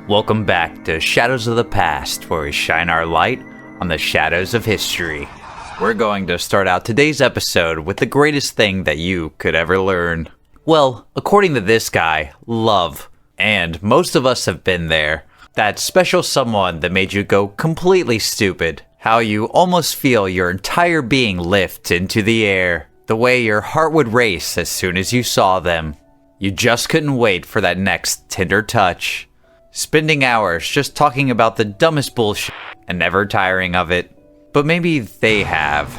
Welcome back to Shadows of the Past, where we shine our light on the shadows of history. We're going to start out today's episode with the greatest thing that you could ever learn. Well, according to this guy, love. And most of us have been there. That special someone that made you go completely stupid. How you almost feel your entire being lift into the air. The way your heart would race as soon as you saw them. You just couldn't wait for that next tender touch. Spending hours just talking about the dumbest bullshit and never tiring of it. But maybe they have.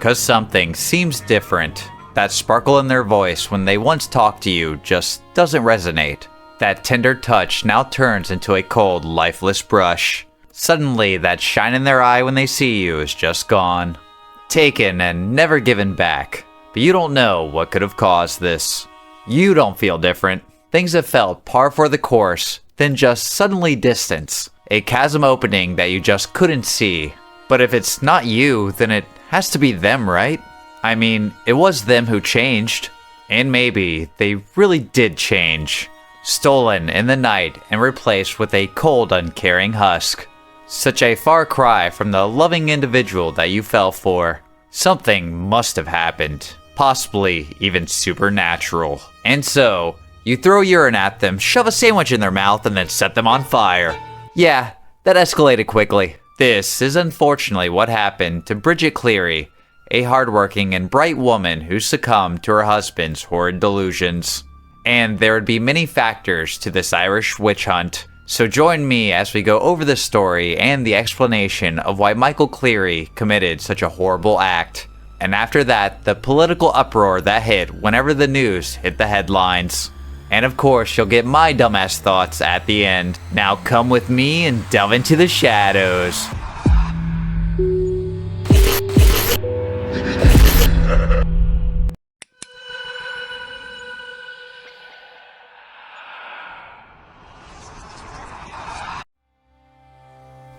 'Cause something seems different. That sparkle in their voice when they once talked to you just doesn't resonate. That tender touch now turns into a cold, lifeless brush. Suddenly, that shine in their eye when they see you is just gone. Taken and never given back. But you don't know what could have caused this. You don't feel different. Things have felt par for the course, then just suddenly distance. A chasm opening that you just couldn't see. But if it's not you, then it has to be them, right? I mean, it was them who changed. And maybe they really did change. Stolen in the night and replaced with a cold, uncaring husk. Such a far cry from the loving individual that you fell for. Something must have happened. Possibly even supernatural. And so, you throw urine at them, shove a sandwich in their mouth, and then set them on fire. Yeah, that escalated quickly. This is unfortunately what happened to Bridget Cleary, a hardworking and bright woman who succumbed to her husband's horrid delusions. And there would be many factors to this Irish witch hunt. So join me as we go over the story and the explanation of why Michael Cleary committed such a horrible act. And after that, the political uproar that hit whenever the news hit the headlines. And of course, you'll get my dumbass thoughts at the end. Now come with me and delve into the shadows.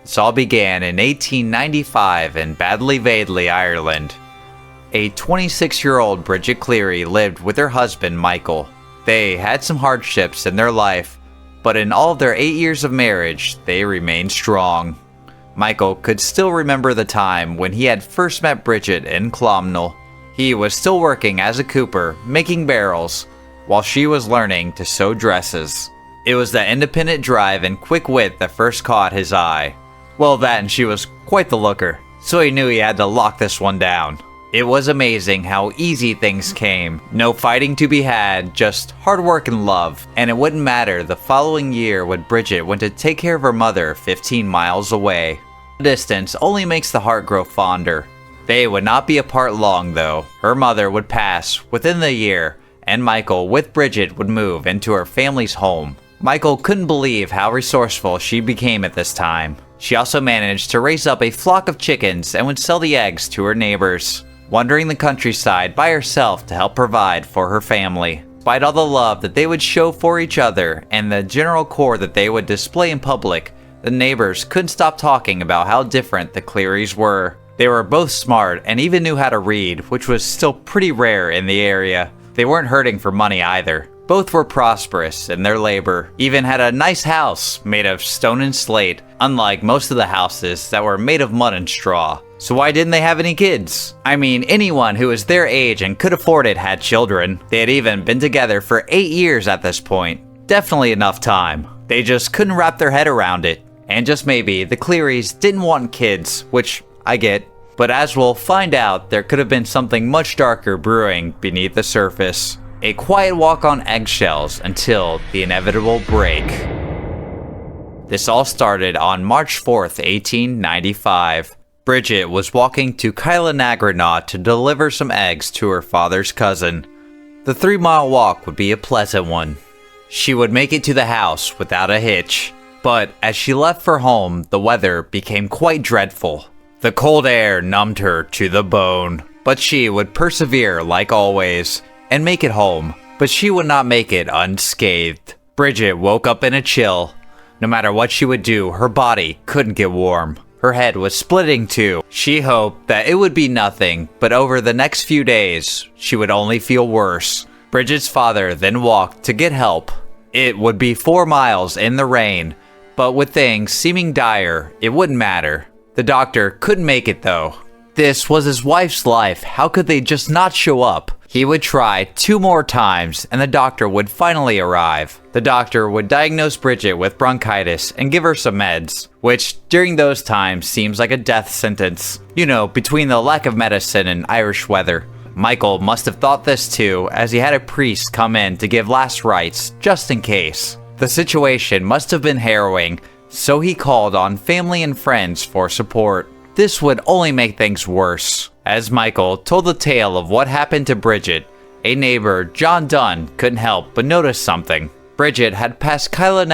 This all began in 1895 in Badley Vadley, Ireland. A 26-year-old Bridget Cleary lived with her husband, Michael. They had some hardships in their life, but in all of their 8 years of marriage, they remained strong. Michael could still remember the time when he had first met Bridget in Clonmel. He was still working as a cooper, making barrels, while she was learning to sew dresses. It was that independent drive and quick wit that first caught his eye. Well, that and she was quite the looker, so he knew he had to lock this one down. It was amazing how easy things came. No fighting to be had, just hard work and love. And it wouldn't matter the following year when Bridget went to take care of her mother 15 miles away. The distance only makes the heart grow fonder. They would not be apart long though. Her mother would pass within the year, and Michael with Bridget would move into her family's home. Michael couldn't believe how resourceful she became at this time. She also managed to raise up a flock of chickens and would sell the eggs to her neighbors. Wandering the countryside by herself to help provide for her family. Despite all the love that they would show for each other and the general core that they would display in public, the neighbors couldn't stop talking about how different the Clearys were. They were both smart and even knew how to read, which was still pretty rare in the area. They weren't hurting for money either. Both were prosperous in their labor, even had a nice house made of stone and slate, unlike most of the houses that were made of mud and straw. So why didn't they have any kids? I mean, anyone who was their age and could afford it had children. They had even been together for 8 years at this point. Definitely enough time. They just couldn't wrap their head around it. And just maybe, the Clearys didn't want kids, which I get. But as we'll find out, there could have been something much darker brewing beneath the surface. A quiet walk on eggshells until the inevitable break. This all started on March 4th, 1895. Bridget was walking to Kylenagranaw to deliver some eggs to her father's cousin. The 3-mile walk would be a pleasant one. She would make it to the house without a hitch. But as she left for home, the weather became quite dreadful. The cold air numbed her to the bone. But she would persevere like always and make it home. But she would not make it unscathed. Bridget woke up in a chill. No matter what she would do, her body couldn't get warm. Her head was splitting too. She hoped that it would be nothing, but over the next few days, she would only feel worse. Bridget's father then walked to get help. It would be 4 miles in the rain, but with things seeming dire, it wouldn't matter. The doctor couldn't make it though. This was his wife's life. How could they just not show up? He would try 2 more times and the doctor would finally arrive. The doctor would diagnose Bridget with bronchitis and give her some meds, which during those times seems like a death sentence. You know, between the lack of medicine and Irish weather. Michael must have thought this too, as he had a priest come in to give last rites, just in case. The situation must have been harrowing, so he called on family and friends for support. This would only make things worse. As Michael told the tale of what happened to Bridget, a neighbor, John Dunn, couldn't help but notice something. Bridget had passed Kyla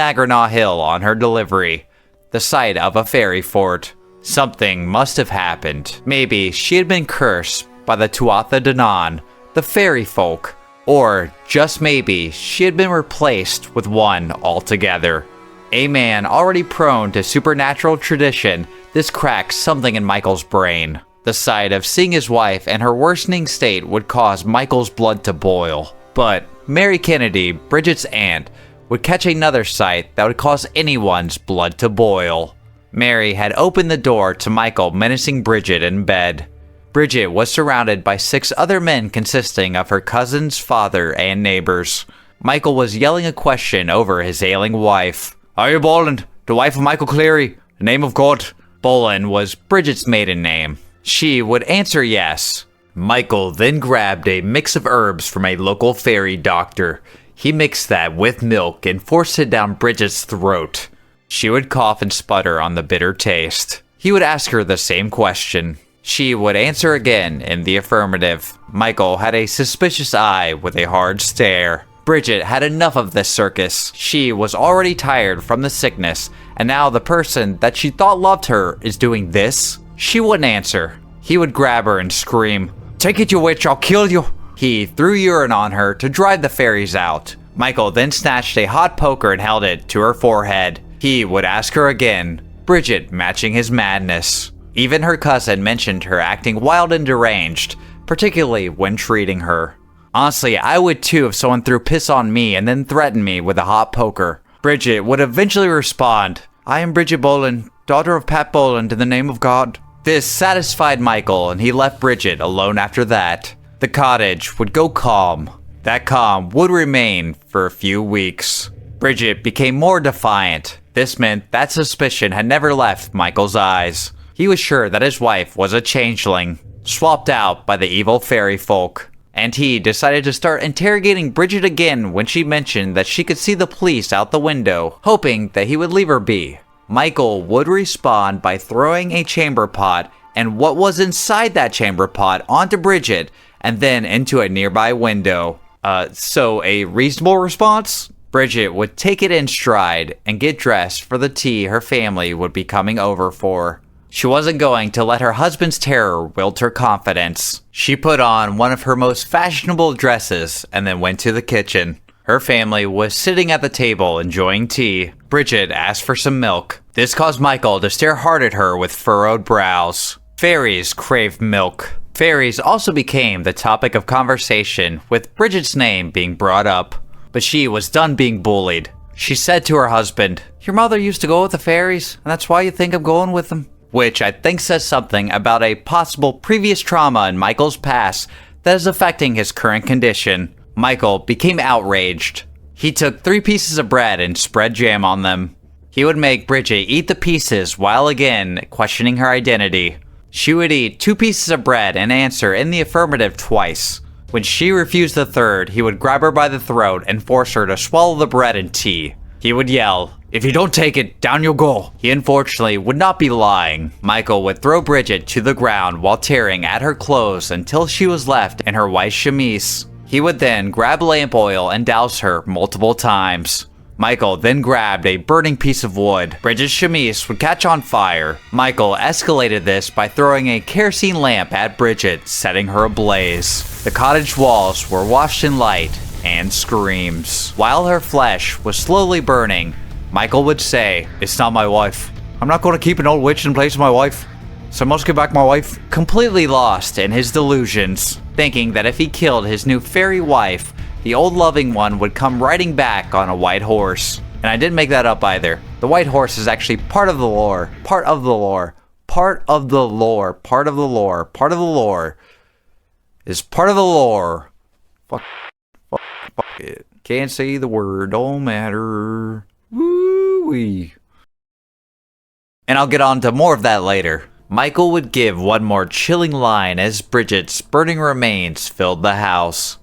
Hill on her delivery, the site of a fairy fort. Something must have happened. Maybe she had been cursed by the Tuatha De Danann, the fairy folk, or just maybe she had been replaced with one altogether. A man already prone to supernatural tradition, this cracked something in Michael's brain. The sight of seeing his wife in her worsening state would cause Michael's blood to boil. But Mary Kennedy, Bridget's aunt, would catch another sight that would cause anyone's blood to boil. Mary had opened the door to Michael menacing Bridget in bed. Bridget was surrounded by 6 other men consisting of her cousin's father and neighbors. Michael was yelling a question over his ailing wife. "Are you Boland, the wife of Michael Cleary, the name of God?" Boland was Bridget's maiden name. She would answer yes. Michael then grabbed a mix of herbs from a local fairy doctor. He mixed that with milk and forced it down Bridget's throat. She would cough and sputter on the bitter taste. He would ask her the same question. She would answer again in the affirmative. Michael had a suspicious eye with a hard stare. Bridget had enough of this circus. She was already tired from the sickness, and now the person that she thought loved her is doing this? She wouldn't answer. He would grab her and scream, "Take it, you witch, I'll kill you!" He threw urine on her to drive the fairies out. Michael then snatched a hot poker and held it to her forehead. He would ask her again, Bridget matching his madness. Even her cousin mentioned her acting wild and deranged, particularly when treating her. Honestly, I would too if someone threw piss on me and then threatened me with a hot poker. Bridget would eventually respond, "I am Bridget Boland, daughter of Pat Boland, in the name of God." This satisfied Michael and he left Bridget alone after that. The cottage would go calm. That calm would remain for a few weeks. Bridget became more defiant. This meant that suspicion had never left Michael's eyes. He was sure that his wife was a changeling, swapped out by the evil fairy folk. And he decided to start interrogating Bridget again when she mentioned that she could see the police out the window, hoping that he would leave her be. Michael would respond by throwing a chamber pot and what was inside that chamber pot onto Bridget and then into a nearby window. So a reasonable response? Bridget would take it in stride and get dressed for the tea her family would be coming over for. She wasn't going to let her husband's terror wilt her confidence. She put on one of her most fashionable dresses and then went to the kitchen. Her family was sitting at the table enjoying tea. Bridget asked for some milk. This caused Michael to stare hard at her with furrowed brows. Fairies craved milk. Fairies also became the topic of conversation, with Bridget's name being brought up. But she was done being bullied. She said to her husband, "Your mother used to go with the fairies, and that's why you think I'm going with them." Which I think says something about a possible previous trauma in Michael's past that is affecting his current condition. Michael became outraged. He took 3 pieces of bread and spread jam on them. He would make Bridget eat the pieces while again questioning her identity. She would eat 2 pieces of bread and answer in the affirmative twice. When she refused the third, he would grab her by the throat and force her to swallow the bread and tea. He would yell, "If you don't take it, down you'll go." He unfortunately would not be lying. Michael would throw Bridget to the ground while tearing at her clothes until she was left in her white chemise. He would then grab lamp oil and douse her multiple times. Michael then grabbed a burning piece of wood. Bridget's chemise would catch on fire. Michael escalated this by throwing a kerosene lamp at Bridget, setting her ablaze. The cottage walls were washed in light and screams. While her flesh was slowly burning, Michael would say, "It's not my wife. I'm not going to keep an old witch in place of my wife. So I must get back my wife." Completely lost in his delusions, thinking that if he killed his new fairy wife, the old loving one would come riding back on a white horse. And I didn't make that up either. The white horse is actually part of the lore. Part of the lore. Part of the lore. Part of the lore. Part of the lore. Is part of the lore. Fuck it. Can't say the word. Don't matter. Woo-wee. And I'll get on to more of that later. Michael would give one more chilling line as Bridget's burning remains filled the house.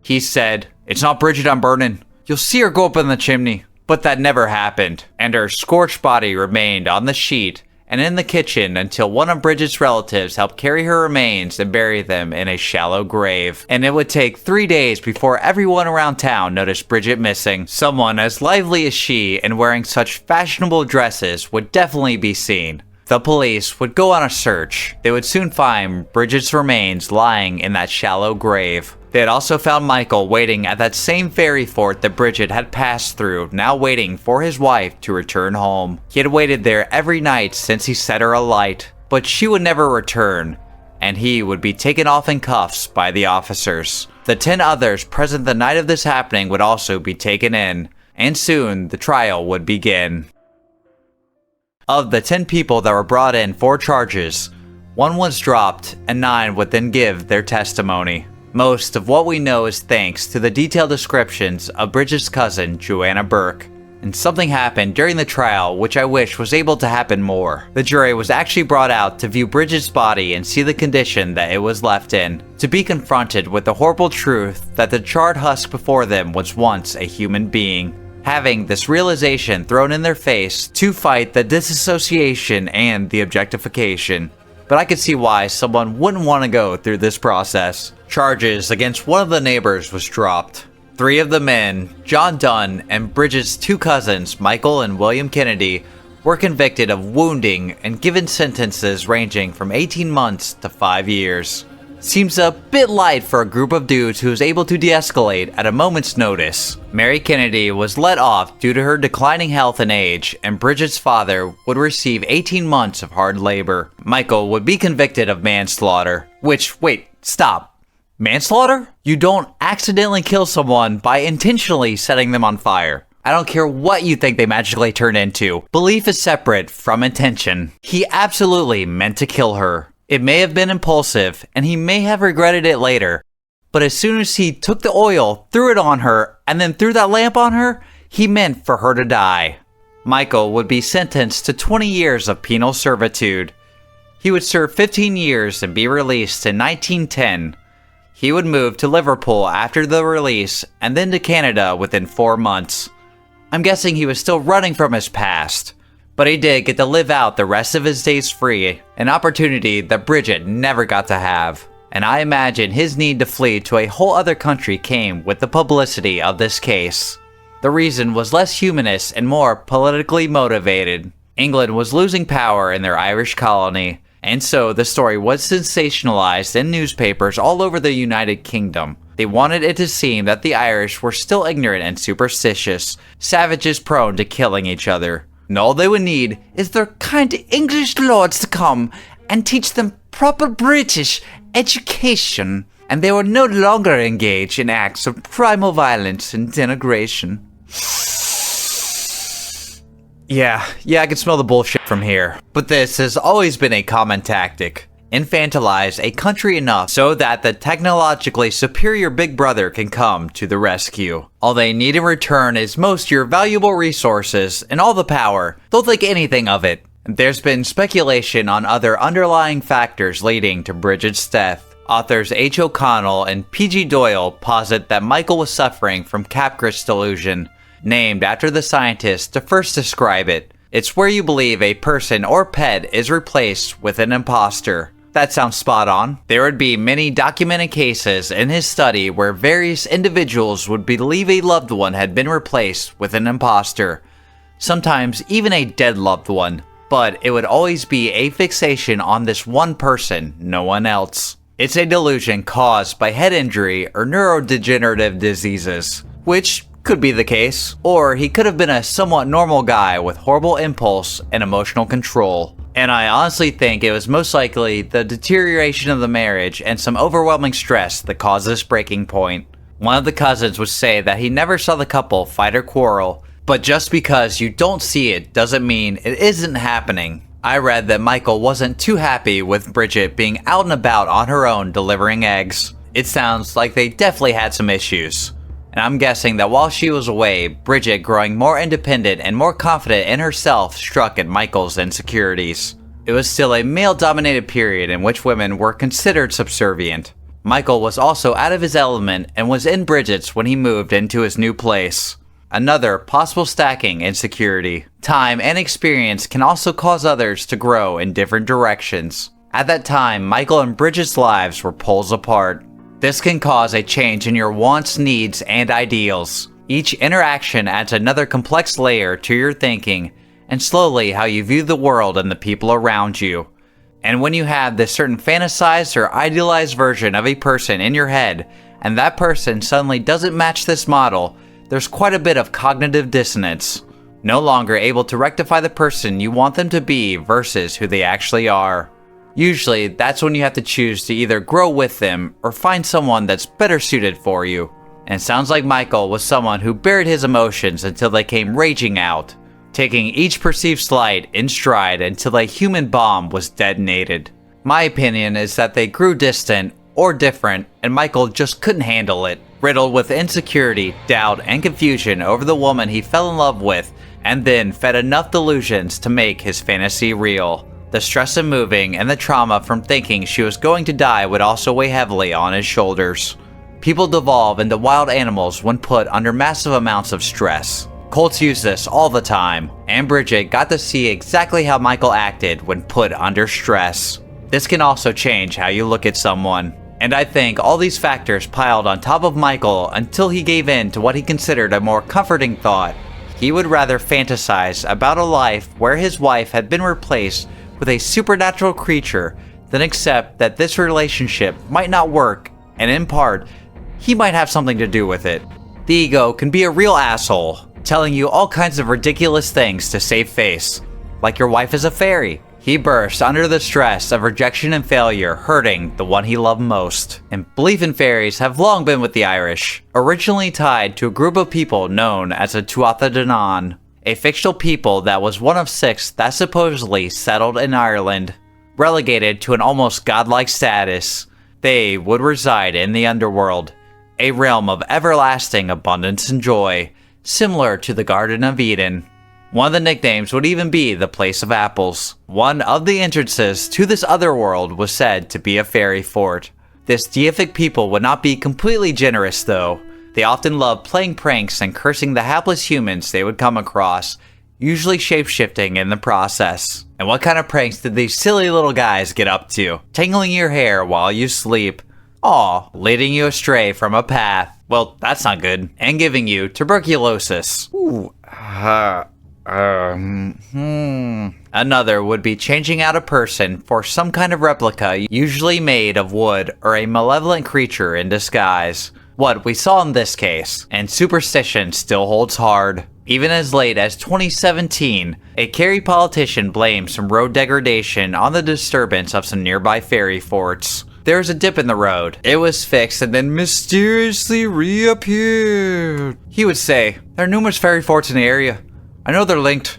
He said, "It's not Bridget I'm burning. You'll see her go up in the chimney." But that never happened, and her scorched body remained on the sheet and in the kitchen until one of Bridget's relatives helped carry her remains and bury them in a shallow grave. And it would take 3 days before everyone around town noticed Bridget missing. Someone as lively as she and wearing such fashionable dresses would definitely be seen. The police would go on a search. They would soon find Bridget's remains lying in that shallow grave. They had also found Michael waiting at that same ferry fort that Bridget had passed through, now waiting for his wife to return home. He had waited there every night since he set her alight, but she would never return, and he would be taken off in cuffs by the officers. The 10 others present the night of this happening would also be taken in, and soon the trial would begin. Of the 10 people that were brought in for charges, 1 was dropped, and 9 would then give their testimony. Most of what we know is thanks to the detailed descriptions of Bridget's cousin, Joanna Burke. And something happened during the trial which I wish was able to happen more. The jury was actually brought out to view Bridget's body and see the condition that it was left in, to be confronted with the horrible truth that the charred husk before them was once a human being. Having this realization thrown in their face to fight the disassociation and the objectification. But I could see why someone wouldn't want to go through this process. Charges against one of the neighbors was dropped. 3 of the men, John Dunn and Bridget's 2 cousins, Michael and William Kennedy, were convicted of wounding and given sentences ranging from 18 months to 5 years. Seems a bit light for a group of dudes who was able to de-escalate at a moment's notice. Mary Kennedy was let off due to her declining health and age, and Bridget's father would receive 18 months of hard labor. Michael would be convicted of manslaughter. Which, wait, stop. Manslaughter? You don't accidentally kill someone by intentionally setting them on fire. I don't care what you think they magically turn into. Belief is separate from intention. He absolutely meant to kill her. It may have been impulsive, and he may have regretted it later, but as soon as he took the oil, threw it on her, and then threw that lamp on her, he meant for her to die. Michael would be sentenced to 20 years of penal servitude. He would serve 15 years and be released in 1910. He would move to Liverpool after the release, and then to Canada within 4 months. I'm guessing he was still running from his past. But he did get to live out the rest of his days free, an opportunity that Bridget never got to have. And I imagine his need to flee to a whole other country came with the publicity of this case. The reason was less humanist and more politically motivated. England was losing power in their Irish colony, and so the story was sensationalized in newspapers all over the United Kingdom. They wanted it to seem that the Irish were still ignorant and superstitious, savages prone to killing each other. And all they would need is their kind English lords to come and teach them proper British education, and they would no longer engage in acts of primal violence and denigration. Yeah, I can smell the bullshit from here. But this has always been a common tactic. Infantilize a country enough so that the technologically superior big brother can come to the rescue. All they need in return is most of your valuable resources and all the power. They'll think anything of it. There's been speculation on other underlying factors leading to Bridget's death. Authors H. O'Connell and P.G. Doyle posit that Michael was suffering from Capgras delusion, named after the scientist to first describe it. It's where you believe a person or pet is replaced with an imposter. That sounds spot on. There would be many documented cases in his study where various individuals would believe a loved one had been replaced with an imposter, sometimes even a dead loved one, but it would always be a fixation on this one person, no one else. It's a delusion caused by head injury or neurodegenerative diseases, which could be the case, or he could have been a somewhat normal guy with horrible impulse and emotional control. And I honestly think it was most likely the deterioration of the marriage and some overwhelming stress that caused this breaking point. One of the cousins would say that he never saw the couple fight or quarrel, but just because you don't see it doesn't mean it isn't happening. I read that Michael wasn't too happy with Bridget being out and about on her own delivering eggs. It sounds like they definitely had some issues. And I'm guessing that while she was away, Bridget, growing more independent and more confident in herself, struck at Michael's insecurities. It was still a male-dominated period in which women were considered subservient. Michael was also out of his element and was in Bridget's when he moved into his new place. Another possible stacking insecurity. Time and experience can also cause others to grow in different directions. At that time, Michael and Bridget's lives were poles apart. This can cause a change in your wants, needs, and ideals. Each interaction adds another complex layer to your thinking, and slowly how you view the world and the people around you. And when you have this certain fantasized or idealized version of a person in your head, and that person suddenly doesn't match this model, there's quite a bit of cognitive dissonance. No longer able to rectify the person you want them to be versus who they actually are. Usually, that's when you have to choose to either grow with them or find someone that's better suited for you. And it sounds like Michael was someone who buried his emotions until they came raging out, taking each perceived slight in stride until a human bomb was detonated. My opinion is that they grew distant or different, and Michael just couldn't handle it, riddled with insecurity, doubt, and confusion over the woman he fell in love with, and then fed enough delusions to make his fantasy real. The stress of moving and the trauma from thinking she was going to die would also weigh heavily on his shoulders. People devolve into wild animals when put under massive amounts of stress. Cults use this all the time, and Bridget got to see exactly how Michael acted when put under stress. This can also change how you look at someone. And I think all these factors piled on top of Michael until he gave in to what he considered a more comforting thought. He would rather fantasize about a life where his wife had been replaced with a supernatural creature than accept that this relationship might not work, and in part, he might have something to do with it. The ego can be a real asshole, telling you all kinds of ridiculous things to save face, like your wife is a fairy. He burst under the stress of rejection and failure, hurting the one he loved most. And belief in fairies have long been with the Irish, originally tied to a group of people known as the Tuatha De Danann, a fictional people that was one of 6 that supposedly settled in Ireland. Relegated to an almost godlike status, they would reside in the underworld, a realm of everlasting abundance and joy, similar to the Garden of Eden. One of the nicknames would even be the Place of Apples. One of the entrances to this other world was said to be a fairy fort. This deific people would not be completely generous though. They often loved playing pranks and cursing the hapless humans they would come across, usually shape-shifting in the process. And what kind of pranks did these silly little guys get up to? Tangling your hair while you sleep. Aw, leading you astray from a path. Well, that's not good. And giving you tuberculosis. Ooh. Another would be changing out a person for some kind of replica, usually made of wood or a malevolent creature in disguise. What we saw in this case, and superstition still holds hard. Even as late as 2017, a Kerry politician blamed some road degradation on the disturbance of some nearby fairy forts. There was a dip in the road. It was fixed and then mysteriously reappeared. He would say, "There are numerous fairy forts in the area. I know they're linked.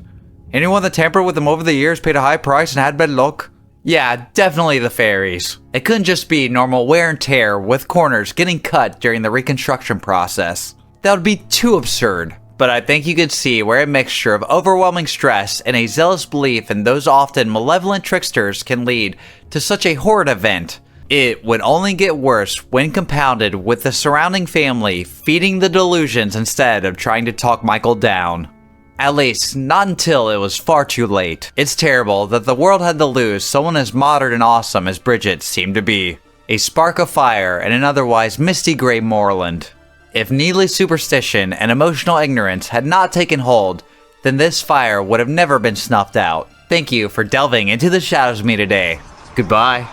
Anyone that tampered with them over the years paid a high price and had bad luck." Yeah, definitely the fairies. It couldn't just be normal wear and tear with corners getting cut during the reconstruction process. That would be too absurd. But I think you could see where a mixture of overwhelming stress and a zealous belief in those often malevolent tricksters can lead to such a horrid event. It would only get worse when compounded with the surrounding family feeding the delusions instead of trying to talk Michael down. At least, not until it was far too late. It's terrible that the world had to lose someone as modern and awesome as Bridget seemed to be. A spark of fire in an otherwise misty gray moorland. If needless superstition and emotional ignorance had not taken hold, then this fire would have never been snuffed out. Thank you for delving into the shadows with me today. Goodbye.